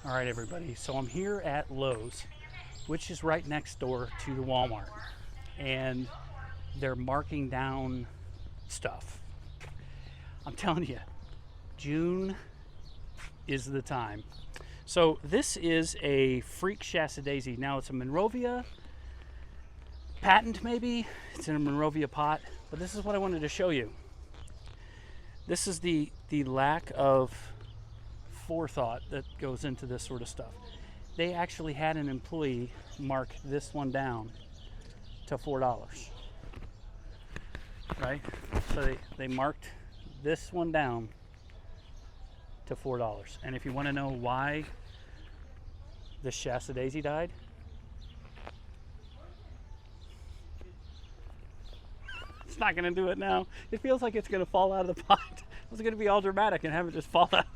All right, everybody. So I'm here at Lowe's, which is right next door to the Walmart, and they're marking down stuff. I'm telling you, June is the time. So this is a freak Shasta Daisy. Now it's a Monrovia patent, maybe. It's in a Monrovia pot, but this is what I wanted to show you. This is the lack of forethought that goes into this sort of stuff. They actually had an employee mark this one down to $4, right? So they marked this one down to $4. And if you want to know why the Shasta Daisy died, it's not going to do it now. It feels like it's going to fall out of the pot. I was going to be all dramatic and have it just fall out.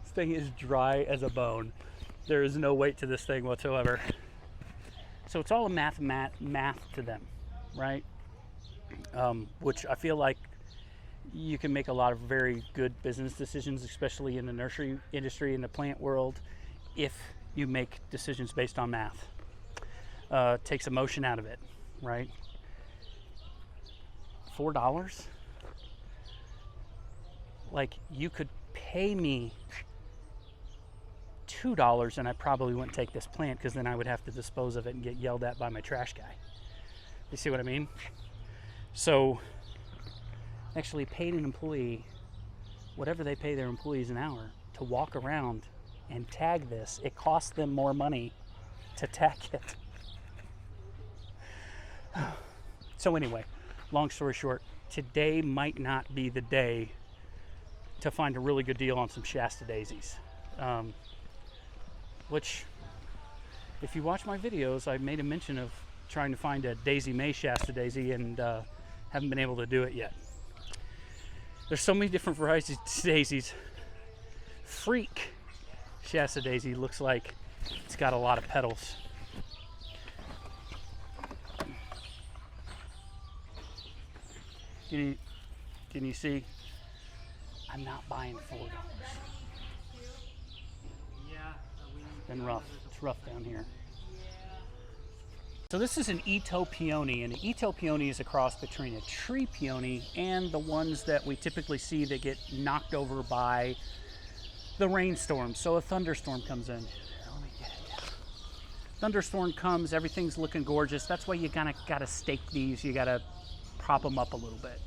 This thing is dry as a bone. There is no weight to this thing whatsoever. So it's all a math to them, right? Which I feel like you can make a lot of very good business decisions, especially in the nursery industry, in the plant world, if you make decisions based on math. Takes emotion out of it, right? $4? Like, you could pay me $2 and I probably wouldn't take this plant, because then I would have to dispose of it and get yelled at by my trash guy. You see what I mean? So actually paid an employee whatever they pay their employees an hour to walk around and tag this. It costs them more money to tag it. So anyway, long story short, today might not be the day to find a really good deal on some Shasta Daisies. Which, if you watch my videos, I made a mention of trying to find a May Shasta Daisy, and haven't been able to do it yet. There's so many different varieties of daisies. Freak Shasta Daisy looks like it's got a lot of petals. Can you see? I'm not buying $4. Been rough. It's rough down here. So this is an Ito peony, and an Ito peony is a cross between a tree peony and the ones that we typically see that get knocked over by the rainstorm. So a thunderstorm comes in. Let me get it down. Thunderstorm comes, everything's looking gorgeous. That's why you kind of got to stake these. You got to prop them up a little bit.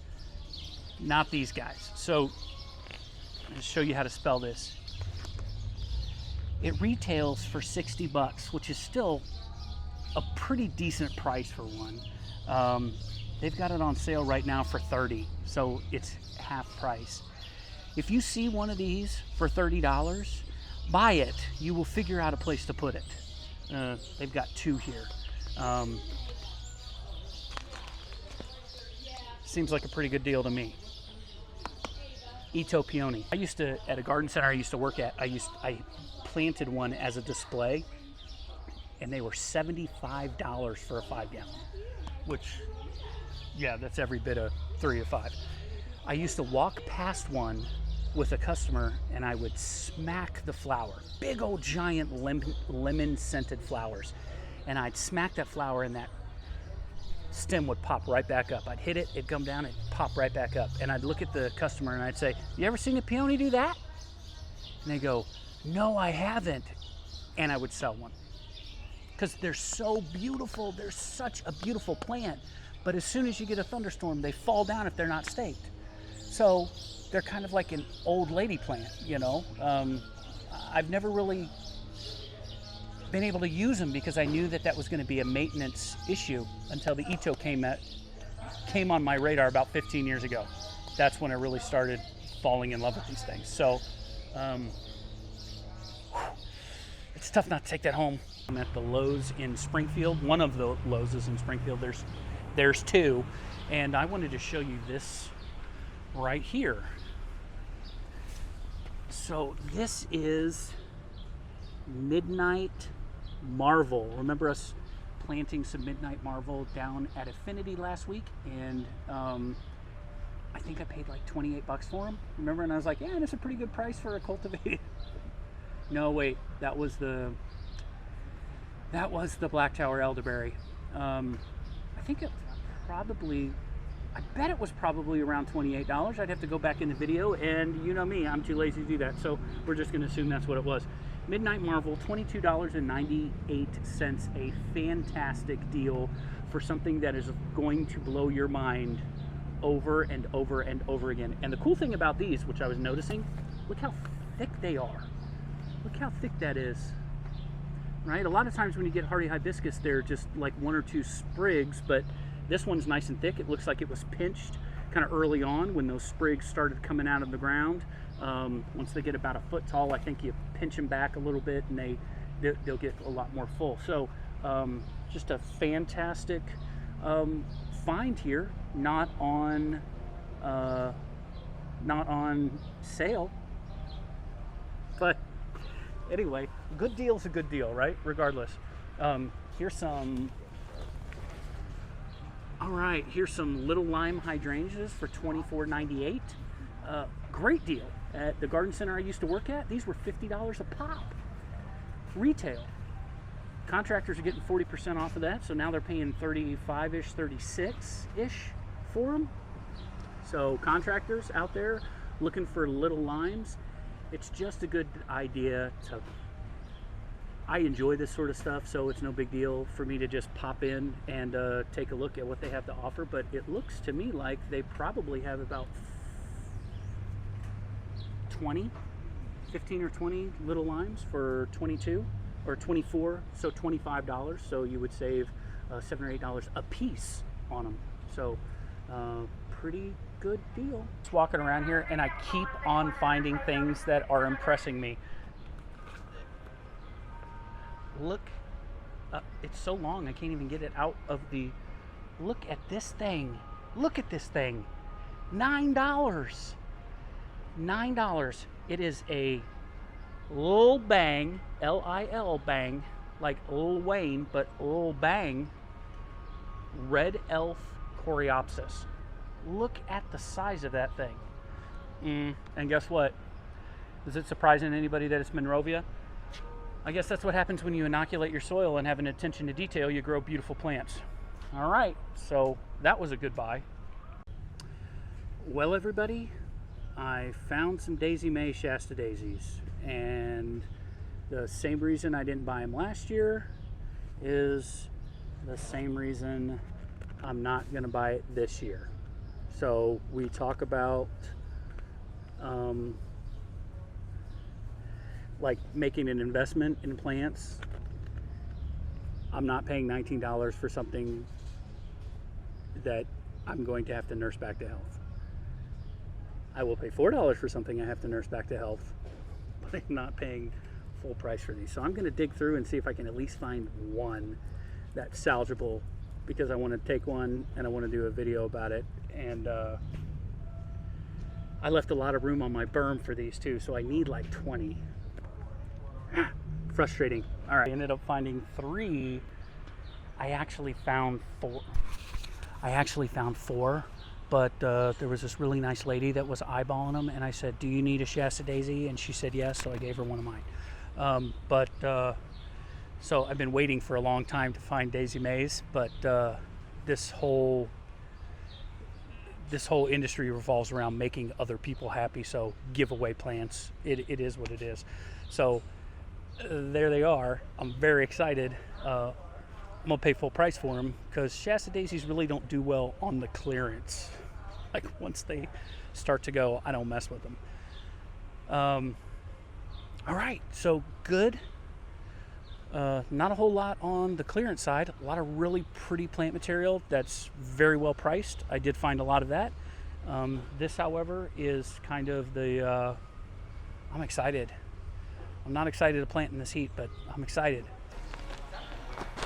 Not these guys. So I'll show you how to spell this. It retails for $60, which is still a pretty decent price for one. They've got it on sale right now for $30, so it's half price. If you see one of these for $30, buy it. You will figure out a place to put it. They've got two here. Seems like a pretty good deal to me. Ito peony. I used to, at a garden center I used to work at, I planted one as a display, and they were $75 for a 5-gallon, which, yeah, that's every bit of 3 or 5. I used to walk past one with a customer, and I would smack the flower, big old giant lemon scented flowers, and I'd smack that flower, and that stem would pop right back up. I'd hit it, it'd come down, it'd pop right back up, and I'd look at the customer and I'd say, "You ever seen a peony do that?" And they go, "No, I haven't." And I would sell one, because they're so beautiful. They're such a beautiful plant, but as soon as you get a thunderstorm, they fall down if they're not staked. So they're kind of like an old lady plant, you know. I've never really been able to use them because I knew that was going to be a maintenance issue until the Ito came on my radar about 15 years ago. That's when I really started falling in love with these things. So it's tough not to take that home. I'm at the Lowe's in Springfield. One of the Lowe's is in Springfield. There's two, and I wanted to show you this right here. So this is Midnight Marvel. Remember us planting some Midnight Marvel down at Affinity last week, and I think I paid like $28 for them. Remember? And I was like, yeah, that's a pretty good price for a cultivated No, wait, that was the Black Tower elderberry. I think it probably, I bet it was probably around $28. I'd have to go back in the video, and you know me, I'm too lazy to do that, so we're just going to assume that's what it was. Midnight Marvel, $22.98, a fantastic deal for something that is going to blow your mind over and over and over again. And the cool thing about these, which I was noticing, look how thick they are. Look how thick that is. Right? A lot of times when you get hardy hibiscus, they're just like 1 or 2 sprigs, but this one's nice and thick. It looks like it was pinched kind of early on when those sprigs started coming out of the ground. Once they get about a foot tall, I think you pinch them back a little bit and they'll get a lot more full. So just a fantastic find here, not on sale, but anyway, good deal's a good deal, right? Regardless. Here's some little lime hydrangeas for $24.98. Great deal. At the garden center I used to work at, these were $50 a pop. Retail. Contractors are getting 40% off of that, so now they're paying 35-ish, 36-ish for them. So contractors out there looking for little limes, it's just a good idea to, I enjoy this sort of stuff, so it's no big deal for me to just pop in and take a look at what they have to offer. But it looks to me like they probably have about 15 or 20 little limes for 22 or 24, so $25. So you would save $7 or $8 a piece on them. So pretty good deal. Just walking around here and I keep on finding things that are impressing me. Look, it's so long I can't even get it out of the, look at this thing. Look at this thing. $9. $9. It is a Lil Bang, L-I-L Bang, like Lil Wayne, but Lil Bang, Red Elf Coreopsis. Look at the size of that thing. And guess what? Is it surprising to anybody that it's Monrovia? I guess that's what happens when you inoculate your soil and have an attention to detail. You grow beautiful plants. All right, so that was a good buy. Well, everybody, I found some May Shasta Daisies, and the same reason I didn't buy them last year is the same reason I'm not going to buy it this year. So we talk about like making an investment in plants. I'm not paying $19 for something that I'm going to have to nurse back to health. I will pay $4 for something I have to nurse back to health, but I'm not paying full price for these. So I'm going to dig through and see if I can at least find one that's salvageable, because I want to take one and I want to do a video about it. And I left a lot of room on my berm for these too, so I need like 20. Frustrating. All right, I ended up finding 3. I actually found 4, but there was this really nice lady that was eyeballing them, and I said, "Do you need a Shasta Daisy?" And she said yes, so I gave her one of mine. So I've been waiting for a long time to find Daisy Mays, but this whole industry revolves around making other people happy. So give away plants. It is what it is. So there they are. I'm very excited. I'm gonna pay full price for them because Shasta Daisies really don't do well on the clearance. Like once they start to go, I don't mess with them. All right, so good. Not a whole lot on the clearance side. A lot of really pretty plant material that's very well priced. I did find a lot of that. This, however, is kind of the, I'm excited. I'm not excited to plant in this heat, but I'm excited.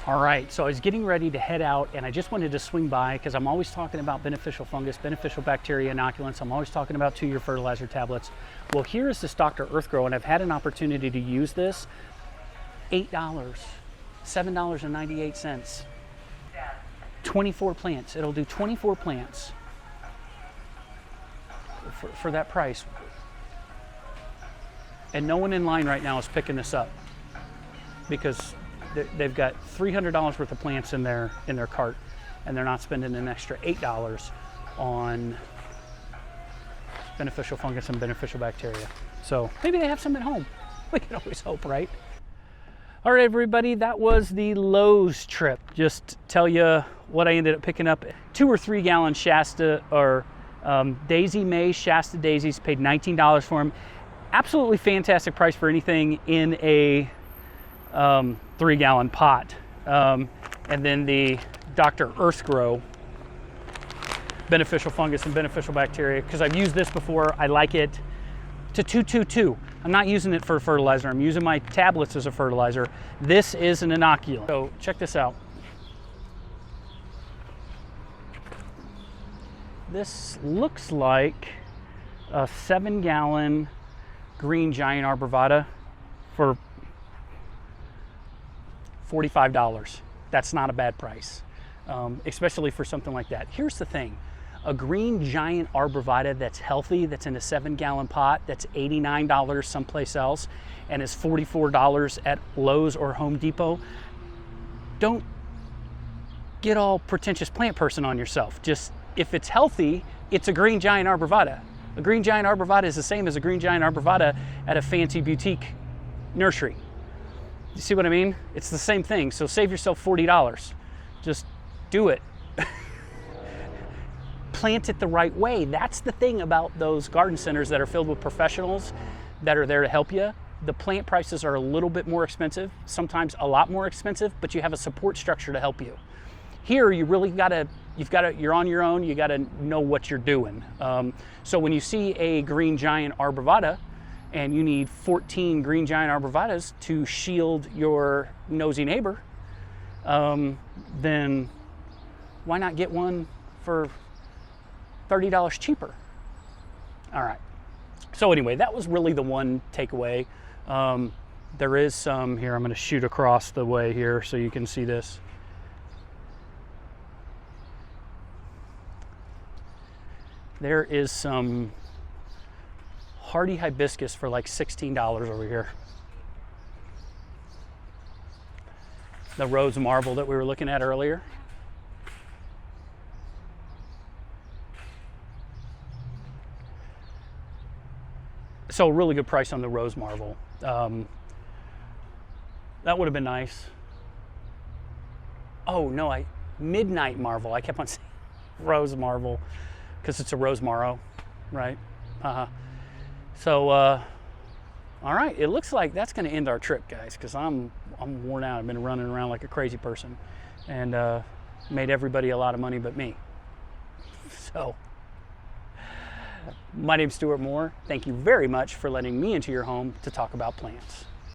All right, so I was getting ready to head out, and I just wanted to swing by because I'm always talking about beneficial fungus, beneficial bacteria inoculants. I'm always talking about 2-year fertilizer tablets. Well, here is this Dr. Earthgrow, and I've had an opportunity to use this. $8, $7.98, 24 plants. It'll do 24 plants for that price. And no one in line right now is picking this up because they've got $300 worth of plants in their cart, and they're not spending an extra $8 on beneficial fungus and beneficial bacteria. So maybe they have some at home. We can always hope, right? All right, everybody, that was the Lowe's trip. Just tell you what I ended up picking up. 2 or 3 gallon Shasta or Daisy May Shasta Daisies. Paid $19 for them. Absolutely fantastic price for anything in a 3 gallon pot. And then the Dr. Earth Grow beneficial fungus and beneficial bacteria, because I've used this before. I like it. It's a 222. I'm not using it for fertilizer. I'm using my tablets as a fertilizer. This is an inoculant. So check this out. This looks like a 7 gallon green giant arborvitae for $45. That's not a bad price, especially for something like that. Here's the thing. A green giant arborvitae that's healthy, that's in a 7 gallon pot, that's $89 someplace else, and is $44 at Lowe's or Home Depot. Don't get all pretentious plant person on yourself. Just, if it's healthy, it's a green giant arborvitae. A green giant arborvitae is the same as a green giant arborvitae at a fancy boutique nursery. You see what I mean? It's the same thing. So save yourself $40. Just do it. Plant it the right way. That's the thing about those garden centers that are filled with professionals that are there to help you. The plant prices are a little bit more expensive, sometimes a lot more expensive, but you have a support structure to help you. Here, you really you're on your own. You got to know what you're doing. So when you see a green giant arborvitae and you need 14 green giant arborvitaes to shield your nosy neighbor, then why not get one for $30 cheaper? All right. So anyway, that was really the one takeaway. There is some here. I'm going to shoot across the way here so you can see this. There is some hardy hibiscus for like $16 over here. The rose marble that we were looking at earlier. So a really good price on the rose marble. That would have been nice. Oh no, midnight marvel. I kept on saying rose marble because it's a rose marrow, right? So, all right. It looks like that's going to end our trip, guys, because I'm worn out. I've been running around like a crazy person, and made everybody a lot of money but me. So. My name's Stuart Moore. Thank you very much for letting me into your home to talk about plants.